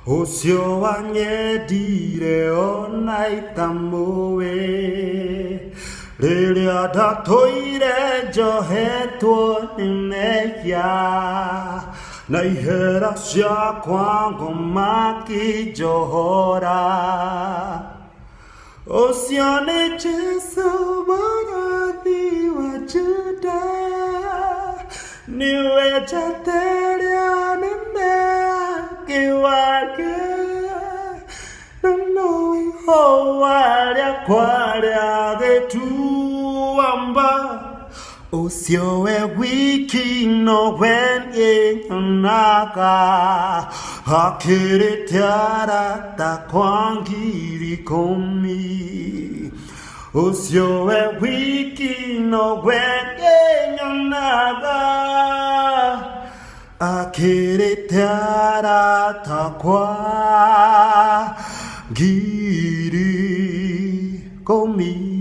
Osio anye dire onai tamoe. Lele ada toire johe tuo nimeya. Naihera sia kwango maki johora. Osione Jesu magadi wajuda. Niwe chateria mimea kiwake. Nanoi hoaria kwaria getuamba. Osio e wiki no wen ye naka. Hakere tiara ta kwangiri komi. Osio e wiki no wen ye naka. Hakere tiara ta kwangiri komi.